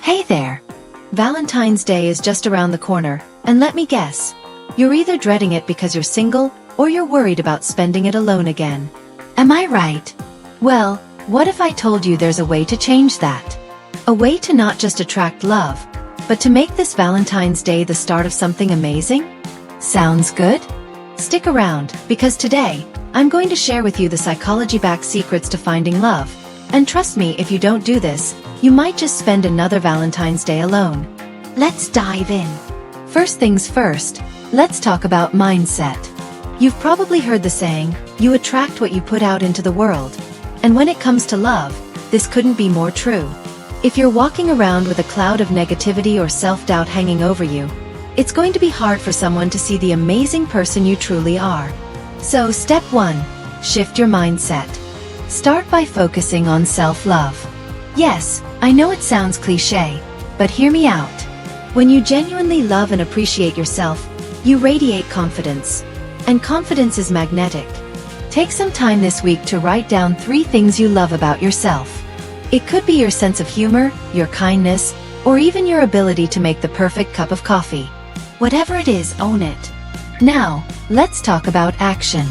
Hey there! Valentine's Day is just around the corner, and let me guess. You're either dreading it because you're single, or you're worried about spending it alone again. Am I right? Well, what if I told you there's a way to change that? A way to not just attract love, but to make this Valentine's Day the start of something amazing? Sounds good? Stick around, because today, I'm going to share with you the psychology-backed secrets to finding love. And trust me, if you don't do this, you might just spend another Valentine's Day alone. Let's dive in. First things first, let's talk about mindset. You've probably heard the saying, you attract what you put out into the world. And when it comes to love, this couldn't be more true. If you're walking around with a cloud of negativity or self-doubt hanging over you, it's going to be hard for someone to see the amazing person you truly are. So step 1, shift your mindset. Start by focusing on self-love. Yes, I know it sounds cliché, but hear me out. When you genuinely love and appreciate yourself, you radiate confidence. And confidence is magnetic. Take some time this week to write down 3 things you love about yourself. It could be your sense of humor, your kindness, or even your ability to make the perfect cup of coffee. Whatever it is, own it. Now, let's talk about action.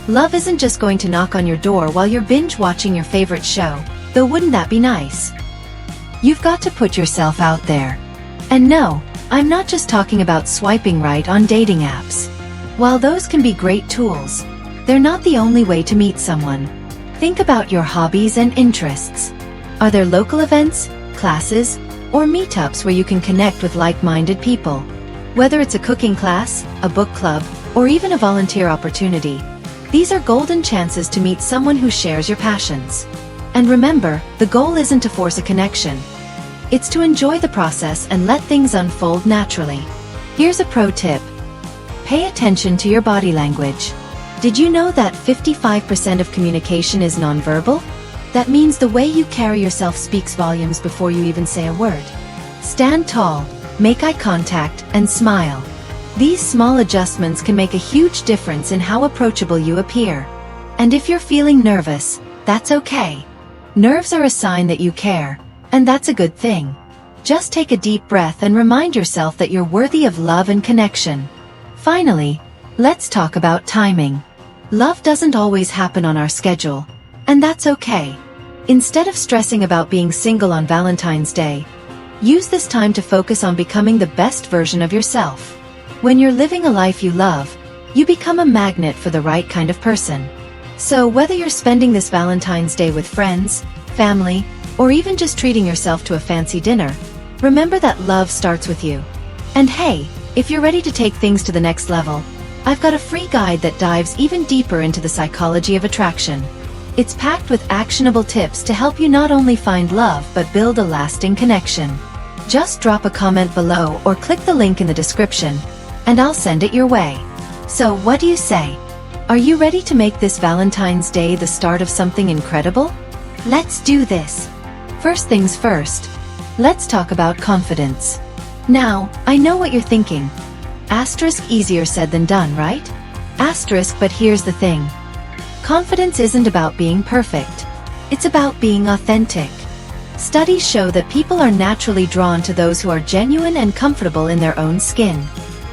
Love isn't just going to knock on your door while you're binge-watching your favorite show, though wouldn't that be nice? You've got to put yourself out there. And no, I'm not just talking about swiping right on dating apps. While those can be great tools, they're not the only way to meet someone. Think about your hobbies and interests. Are there local events, classes, or meetups where you can connect with like-minded people? Whether it's a cooking class, a book club, or even a volunteer opportunity, these are golden chances to meet someone who shares your passions. And remember, the goal isn't to force a connection. It's to enjoy the process and let things unfold naturally. Here's a pro tip. Pay attention to your body language. Did you know that 55% of communication is nonverbal? That means the way you carry yourself speaks volumes before you even say a word. Stand tall, make eye contact, and smile. These small adjustments can make a huge difference in how approachable you appear. And if you're feeling nervous, that's okay. Nerves are a sign that you care, and that's a good thing. Just take a deep breath and remind yourself that you're worthy of love and connection. Finally, let's talk about timing. Love doesn't always happen on our schedule, and that's okay. Instead of stressing about being single on Valentine's Day, use this time to focus on becoming the best version of yourself. When you're living a life you love, you become a magnet for the right kind of person. So whether you're spending this Valentine's Day with friends, family, or even just treating yourself to a fancy dinner, remember that love starts with you. And hey, if you're ready to take things to the next level, I've got a free guide that dives even deeper into the psychology of attraction. It's packed with actionable tips to help you not only find love but build a lasting connection. Just drop a comment below or click the link in the description, and I'll send it your way. So what do you say? Are you ready to make this Valentine's Day the start of something incredible? Let's do this. First things first, let's talk about confidence. Now, I know what you're thinking. Asterisk, easier said than done, right? Asterisk, but here's the thing. Confidence isn't about being perfect. It's about being authentic. Studies show that people are naturally drawn to those who are genuine and comfortable in their own skin.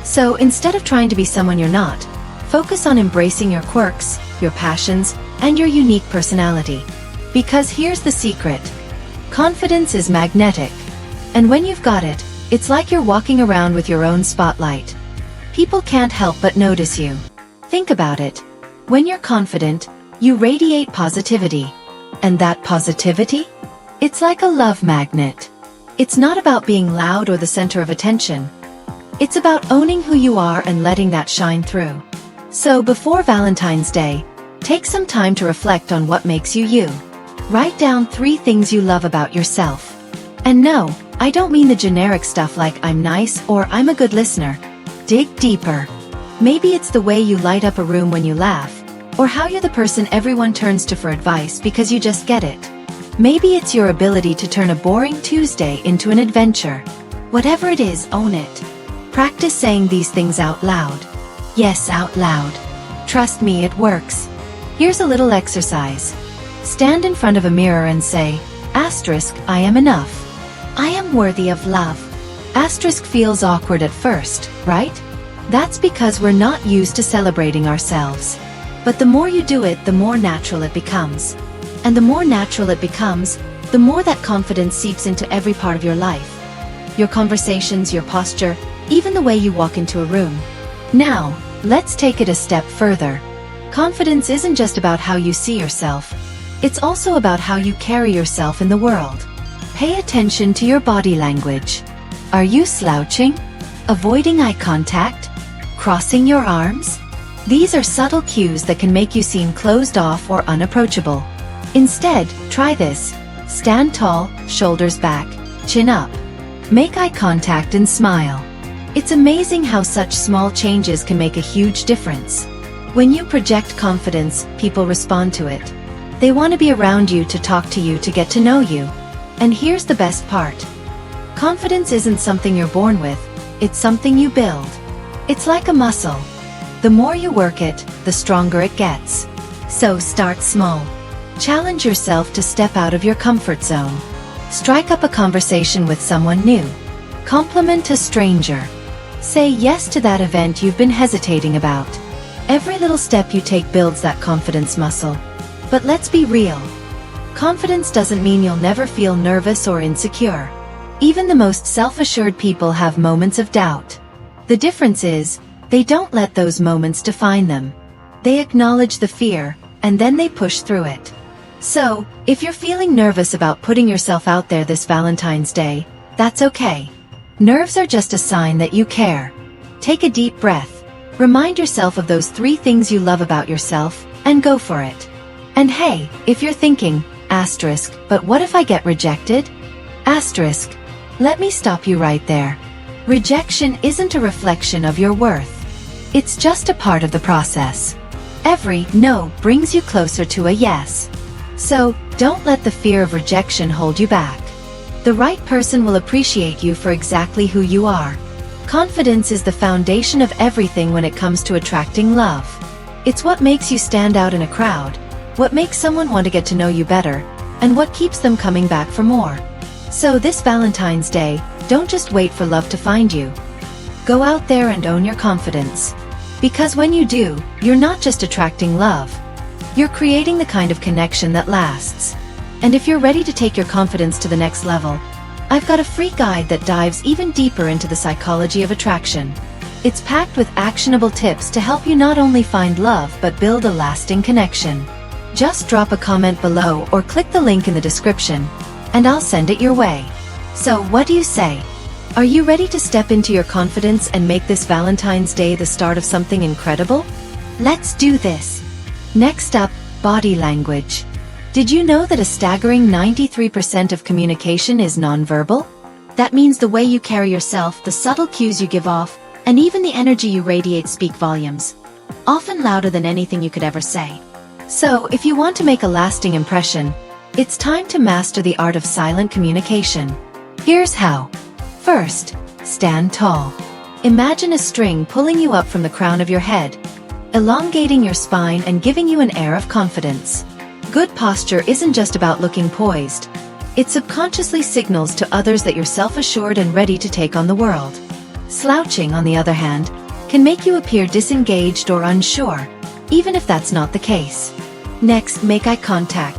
So instead of trying to be someone you're not, focus on embracing your quirks, your passions, and your unique personality. Because here's the secret. Confidence is magnetic. And when you've got it, it's like you're walking around with your own spotlight. People can't help but notice you. Think about it. When you're confident, you radiate positivity. And that positivity? It's like a love magnet. It's not about being loud or the center of attention. It's about owning who you are and letting that shine through. So before Valentine's Day, take some time to reflect on what makes you you. Write down 3 things you love about yourself. And no, I don't mean the generic stuff like I'm nice or I'm a good listener. Dig deeper. Maybe it's the way you light up a room when you laugh, or how you're the person everyone turns to for advice because you just get it. Maybe it's your ability to turn a boring Tuesday into an adventure. Whatever it is, own it. Practice saying these things out loud. Yes, out loud. Trust me, it works. Here's a little exercise. Stand in front of a mirror and say, *, I am enough. I am worthy of love. Asterisk feels awkward at first, right? That's because we're not used to celebrating ourselves. But the more you do it, the more natural it becomes. And the more natural it becomes, the more that confidence seeps into every part of your life. Your conversations, your posture, even the way you walk into a room. Now, let's take it a step further. Confidence isn't just about how you see yourself. It's also about how you carry yourself in the world. Pay attention to your body language. Are you slouching? Avoiding eye contact? Crossing your arms? These are subtle cues that can make you seem closed off or unapproachable. Instead, try this. Stand tall, shoulders back, chin up. Make eye contact and smile. It's amazing how such small changes can make a huge difference. When you project confidence, people respond to it. They want to be around you, to talk to you, to get to know you. And here's the best part. Confidence isn't something you're born with, it's something you build. It's like a muscle. The more you work it, the stronger it gets. So start small. Challenge yourself to step out of your comfort zone. Strike up a conversation with someone new. Compliment a stranger. Say yes to that event you've been hesitating about. Every little step you take builds that confidence muscle. But let's be real. Confidence doesn't mean you'll never feel nervous or insecure. Even the most self-assured people have moments of doubt. The difference is, they don't let those moments define them. They acknowledge the fear, and then they push through it. So, if you're feeling nervous about putting yourself out there this Valentine's Day, that's okay. Nerves are just a sign that you care. Take a deep breath. Remind yourself of those 3 things you love about yourself, and go for it. And hey, if you're thinking, asterisk, but what if I get rejected? Asterisk. Let me stop you right there. Rejection isn't a reflection of your worth. It's just a part of the process. Every no brings you closer to a yes. So, don't let the fear of rejection hold you back. The right person will appreciate you for exactly who you are. Confidence is the foundation of everything when it comes to attracting love. It's what makes you stand out in a crowd, what makes someone want to get to know you better, and what keeps them coming back for more. So this Valentine's Day, don't just wait for love to find you. Go out there and own your confidence. Because when you do, you're not just attracting love. You're creating the kind of connection that lasts. And if you're ready to take your confidence to the next level, I've got a free guide that dives even deeper into the psychology of attraction. It's packed with actionable tips to help you not only find love but build a lasting connection. Just drop a comment below or click the link in the description, and I'll send it your way. So what do you say? Are you ready to step into your confidence and make this Valentine's Day the start of something incredible? Let's do this! Next up, body language. Did you know that a staggering 93% of communication is nonverbal? That means the way you carry yourself, the subtle cues you give off, and even the energy you radiate speak volumes. Often louder than anything you could ever say. So, if you want to make a lasting impression, it's time to master the art of silent communication. Here's how. First, stand tall. Imagine a string pulling you up from the crown of your head, elongating your spine and giving you an air of confidence. Good posture isn't just about looking poised. It subconsciously signals to others that you're self-assured and ready to take on the world. Slouching, on the other hand, can make you appear disengaged or unsure, even if that's not the case. Next, make eye contact.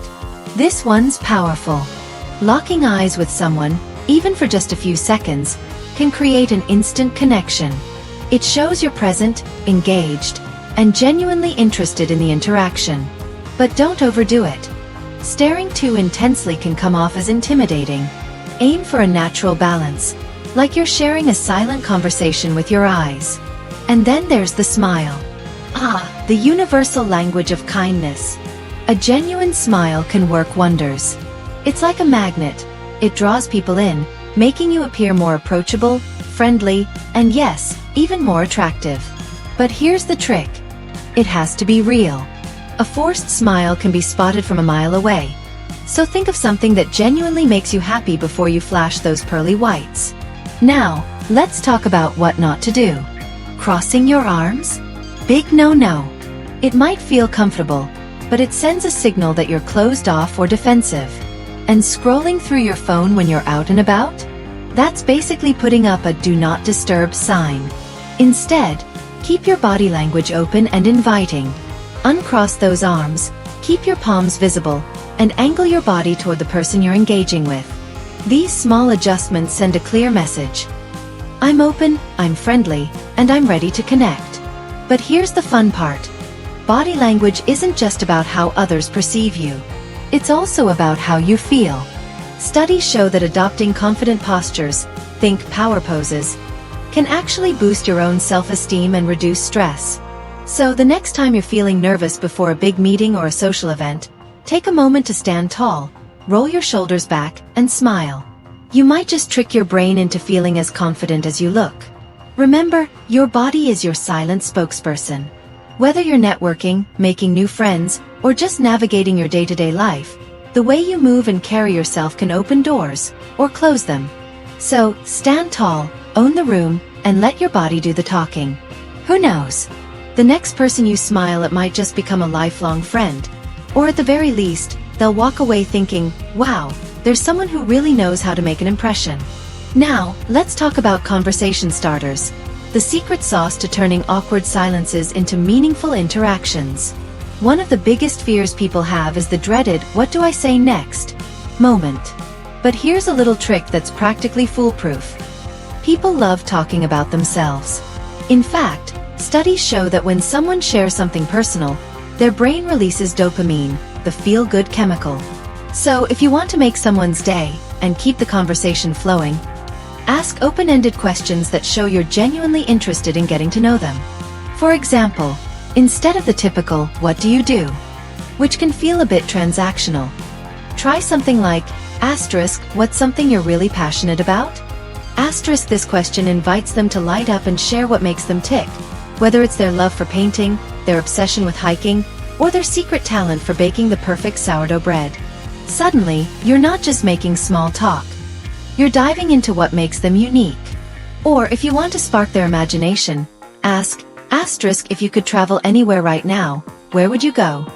This one's powerful. Locking eyes with someone, even for just a few seconds, can create an instant connection. It shows you're present, engaged, and genuinely interested in the interaction. But don't overdo it. Staring too intensely can come off as intimidating. Aim for a natural balance, like you're sharing a silent conversation with your eyes. And then there's the smile. Ah, the universal language of kindness. A genuine smile can work wonders. It's like a magnet. It draws people in, making you appear more approachable, friendly, and yes, even more attractive. But here's the trick. It has to be real. A forced smile can be spotted from a mile away. So think of something that genuinely makes you happy before you flash those pearly whites. Now, let's talk about what not to do. Crossing your arms? Big no-no. It might feel comfortable, but it sends a signal that you're closed off or defensive. and scrolling through your phone when you're out and about? That's basically putting up a do not disturb sign. Instead, keep your body language open and inviting. Uncross those arms, keep your palms visible, and angle your body toward the person you're engaging with. These small adjustments send a clear message. I'm open, I'm friendly, and I'm ready to connect. But here's the fun part. Body language isn't just about how others perceive you. It's also about how you feel. Studies show that adopting confident postures, think power poses, can actually boost your own self-esteem and reduce stress. So the next time you're feeling nervous before a big meeting or a social event, take a moment to stand tall, roll your shoulders back, and smile. You might just trick your brain into feeling as confident as you look. Remember, your body is your silent spokesperson. Whether you're networking, making new friends, or just navigating your day-to-day life, the way you move and carry yourself can open doors, or close them. So, stand tall, own the room, and let your body do the talking. Who knows? The next person you smile at might just become a lifelong friend. Or at the very least, they'll walk away thinking, wow, there's someone who really knows how to make an impression. Now, let's talk about conversation starters. The secret sauce to turning awkward silences into meaningful interactions. One of the biggest fears people have is the dreaded "what do I say next" moment. But here's a little trick that's practically foolproof. People love talking about themselves. In fact, studies show that when someone shares something personal, their brain releases dopamine, the feel-good chemical. So if you want to make someone's day and keep the conversation flowing, ask open-ended questions that show you're genuinely interested in getting to know them. For example, instead of the typical, "what do you do?" which can feel a bit transactional, try something like, "what's something you're really passionate about?" This question invites them to light up and share what makes them tick, whether it's their love for painting, their obsession with hiking, or their secret talent for baking the perfect sourdough bread. Suddenly, you're not just making small talk. You're diving into what makes them unique. Or if you want to spark their imagination, ask, if you could travel anywhere right now, where would you go?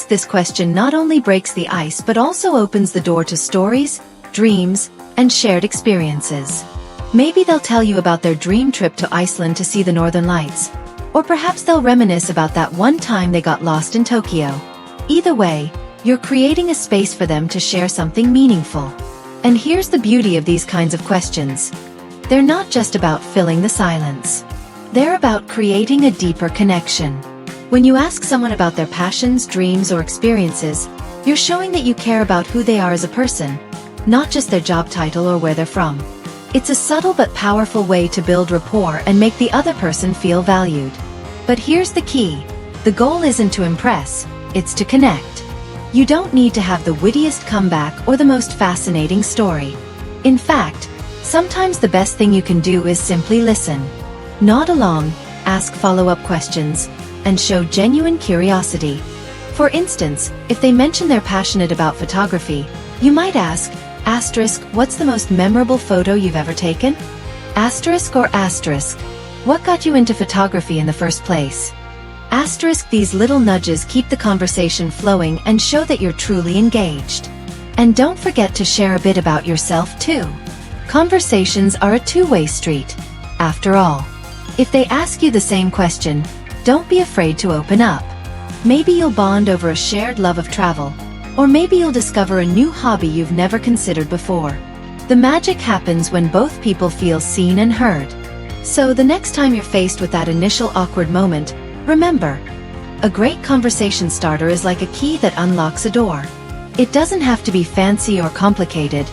This question not only breaks the ice but also opens the door to stories, dreams, and shared experiences. Maybe they'll tell you about their dream trip to Iceland to see the Northern Lights. Or perhaps they'll reminisce about that one time they got lost in Tokyo. Either way, you're creating a space for them to share something meaningful. And here's the beauty of these kinds of questions. They're not just about filling the silence. They're about creating a deeper connection. When you ask someone about their passions, dreams, or experiences, you're showing that you care about who they are as a person, not just their job title or where they're from. It's a subtle but powerful way to build rapport and make the other person feel valued. But here's the key. The goal isn't to impress, it's to connect. You don't need to have the wittiest comeback or the most fascinating story. In fact, sometimes the best thing you can do is simply listen. Nod along, ask follow-up questions, and show genuine curiosity. For instance, if they mention they're passionate about photography, you might ask, what's the most memorable photo you've ever taken? What got you into photography in the first place? These little nudges keep the conversation flowing and show that you're truly engaged. And don't forget to share a bit about yourself too. Conversations are a two-way street, after all. If they ask you the same question, don't be afraid to open up. Maybe you'll bond over a shared love of travel, or maybe you'll discover a new hobby you've never considered before. The magic happens when both people feel seen and heard. So the next time you're faced with that initial awkward moment, remember, a great conversation starter is like a key that unlocks a door. It doesn't have to be fancy or complicated.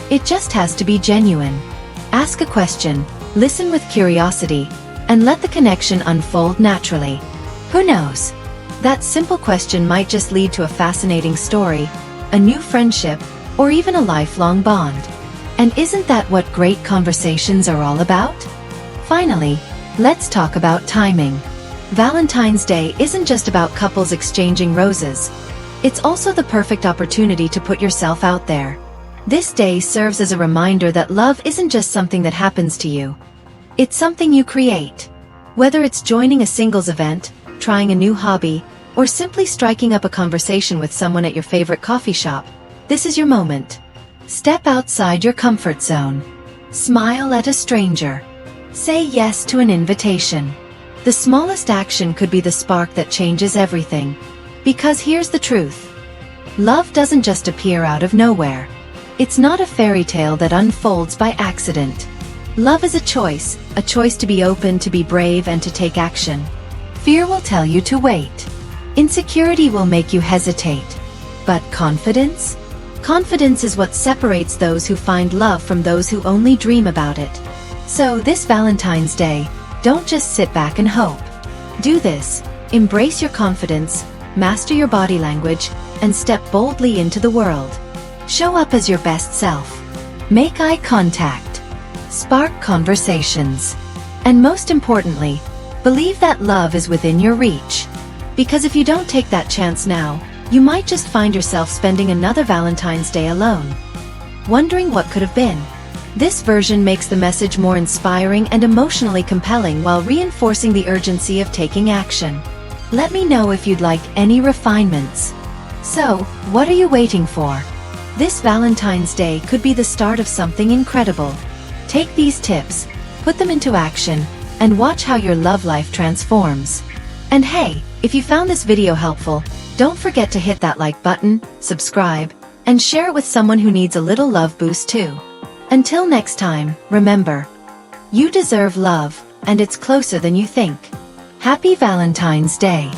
It just has to be genuine. Ask a question, listen with curiosity, and let the connection unfold naturally. Who knows? That simple question might just lead to a fascinating story, a new friendship, or even a lifelong bond. And isn't that what great conversations are all about? Finally, let's talk about timing. Valentine's Day isn't just about couples exchanging roses. It's also the perfect opportunity to put yourself out there. This day serves as a reminder that love isn't just something that happens to you. It's something you create. Whether it's joining a singles event, trying a new hobby, or simply striking up a conversation with someone at your favorite coffee shop, This is your moment. Step outside your comfort zone. Smile at a stranger. Say yes to an invitation. The smallest action could be the spark that changes everything. Because here's the truth. Love doesn't just appear out of nowhere. It's not a fairy tale that unfolds by accident. Love is a choice to be open, to be brave, and to take action. Fear will tell you to wait. Insecurity will make you hesitate. But confidence? Confidence is what separates those who find love from those who only dream about it. So this Valentine's Day, don't just sit back and hope. Do this. Embrace your confidence, master your body language, and step boldly into the world. Show up as your best self. Make eye contact. Spark conversations. And most importantly, believe that love is within your reach. Because if you don't take that chance now, you might just find yourself spending another Valentine's Day alone, wondering what could have been. This version makes the message more inspiring and emotionally compelling while reinforcing the urgency of taking action. Let me know if you'd like any refinements. So, what are you waiting for? This Valentine's Day could be the start of something incredible. Take these tips, put them into action, and watch how your love life transforms. And hey, if you found this video helpful, don't forget to hit that like button, subscribe, and share it with someone who needs a little love boost too. Until next time, remember, you deserve love, and it's closer than you think. Happy Valentine's Day!